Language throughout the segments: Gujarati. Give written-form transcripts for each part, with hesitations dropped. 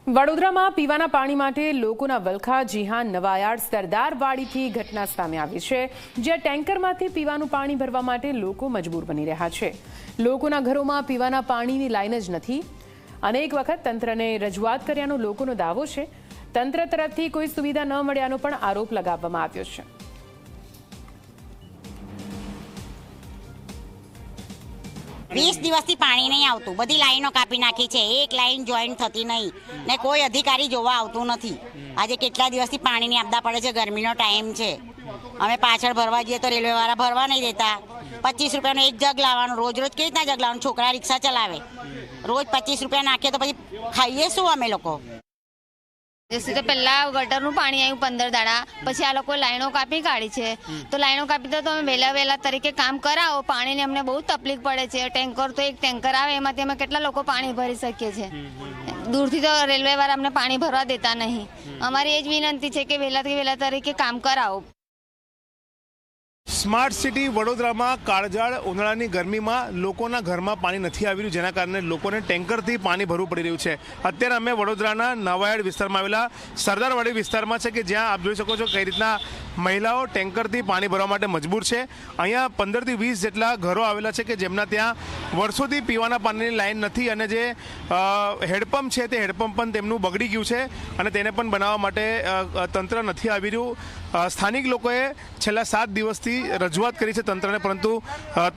વડોદરામાં પીવાના પાણી માટે લોકોના વલખા નવાયાર્ડ સરદારવાડીથી ઘટના સામે આવી છે, જ્યાં ટેન્કરમાંથી પીવાનું પાણી ભરવા માટે લોકો મજબૂર બની રહ્યા છે। લોકોના ઘરોમાં પીવાના પાણીની લાઈન જ નથી। અનેક વખત તંત્રને રજૂઆત કર્યાનો લોકોનો દાવો છે। તંત્ર તરફથી કોઈ સુવિધા ન મળ્યાનો પણ આરોપ લગાવવામાં આવ્યો છે। 20 દિવસથી પાણી નહીં આવતું, બધી લાઈનો કાપી નાખી છે, એક લાઈન જોઈન થતી નહીં ને કોઈ અધિકારી જોવા આવતું નથી। આજે કેટલા દિવસથી પાણીની આપદા પડે છે, ગરમીનો ટાઈમ છે, અમે પાછળ ભરવા જઈએ તો રેલવેવાળા ભરવા નહીં દેતા। 25 રૂપિયાનો એક જગ લાવવાનો, રોજ રોજ કેવી રીતના જગ લાવવાનું? છોકરા રિક્ષા ચલાવે, રોજ 25 રૂપિયા નાખીએ તો પછી ખાઈએ શું અમે લોકો? તો પહેલા ગટરનું પાણી આવ્યું 15 દાડા, પછી આ લોકો લાઈનો કાપી કાઢી છે। તો લાઈનો કાપી તો તમે વહેલા તરીકે કામ કરાવો, પાણીની અમને બહુ તકલીફ પડે છે। ટેન્કર તો એક ટેન્કર આવે, એમાંથી અમે કેટલા લોકો પાણી ભરી શકીએ છીએ? દૂરથી તો રેલવે વાળા અમને પાણી ભરવા દેતા નહીં। અમારી એ જ વિનંતી છે કે વહેલા તરીકે કામ કરાવો। સ્માર્ટ સિટી વડોદરામાં કાળઝાળ ઉનાળાની ગરમીમાં લોકોના ઘરમાં પાણી નથી આવી રહ્યું, જેના કારણે લોકોને ટેન્કરથી પાણી ભરવું પડી રહ્યું છે। અત્યારે અમે વડોદરાના નવાયાર્ડ વિસ્તારમાં આવેલા સરદારવાડી વિસ્તારમાં છે, કે જ્યાં આપ જોઈ શકો છો કઈ રીતના મહિલાઓ ટેન્કરથી પાણી ભરવા માટે મજબૂર છે। અહીંયા 15 થી 20 જેટલા ઘરો આવેલા છે કે જેમના ત્યાં વર્ષોથી પીવાના પાણીની લાઈન નથી, અને જે હેડપંપ છે તે હેડપંપ પણ તેમનું બગડી ગયું છે, અને તેને પણ બનાવવા માટે તંત્ર નથી આવી રહ્યું। સ્થાનિક લોકોએ છેલ્લા 7 દિવસથી રજૂઆત કરી છે તંત્રને, પરંતુ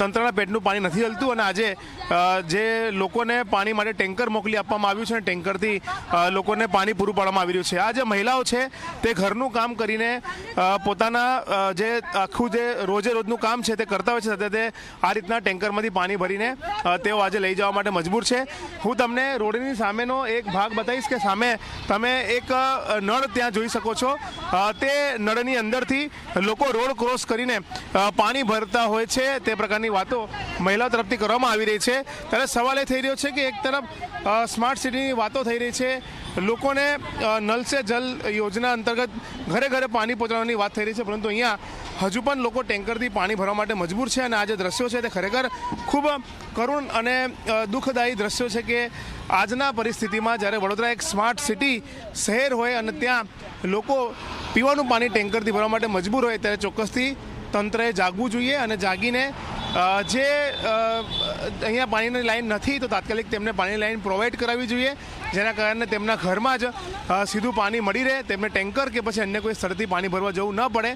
તંત્રના પેટનું પાણી નથી હલતું, અને આજે જે લોકોને પાણી માટે ટેન્કર મોકલી આપવામાં આવ્યું છે, અને ટેન્કરથી લોકોને પાણી પૂરું પાડવામાં આવી રહ્યું છે। આ જે મહિલાઓ છે તે ઘરનું કામ કરીને પોતાના જે આખું જે રોજનું કામ છે તે કરતા હોય છે, સાથે તે આ રીતના ટેન્કરમાંથી પાણી ભરીને તેઓ આજે લઈ જવા માટે મજબૂર છે। હું તમને રોડની સામેનો એક ભાગ બતાવીશ કે સામે તમે એક નળ ત્યાં જોઈ શકો છો। તે નળની અંદરથી લોકો રોડ ક્રોસ કરીને પાણી ભરતા હોય છે, તે પ્રકારની વાતો મહિલાઓ તરફથી કરવામાં આવી રહી છે। ત્યારે સવાલ એ થઈ રહ્યો છે કે એક તરફ સ્માર્ટ સિટીની વાતો થઈ રહી છે, લોકોને નલ સે જલ યોજના અંતર્ગત ઘરે ઘરે પાણી પહોંચાડવાની વાત થઈ રહી છે, પરંતુ અહીંયા હજુ પણ લોકો ટેન્કરથી પાણી ભરવા માટે મજબૂર છે। અને આ જે દ્રશ્યો છે તે ખરેખર ખૂબ કરુણ અને દુઃખદાયી દ્રશ્યો છે, કે આજના પરિસ્થિતિમાં જ્યારે વડોદરા એક સ્માર્ટ સિટી શહેર હોય અને ત્યાં લોકો પીવાનું પાણી ટેન્કરથી ભરવા માટે મજબૂર હોય, ત્યારે ચોક્કસથી તંત્રએ જાગવું જોઈએ, અને જાગીને જે અહીંયા પાણીની લાઈન નથી તો તાત્કાલિક તેમને પાણીની લાઈન પ્રોવાઈડ કરાવવી જોઈએ, જેના કારણે તેમના ઘરમાં જ સીધું પાણી મળી રહે, તેમને ટેન્કર કે પછી અન્ય કોઈ સ્થળથી પાણી ભરવા જવું ન પડે,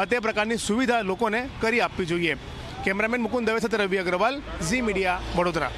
તે પ્રકારની સુવિધા લોકોને કરી આપવી જોઈએ। કેમેરામેન મુકુંદ દવે સાથે રવિ અગ્રવાલ, ઝી મીડિયા, વડોદરા।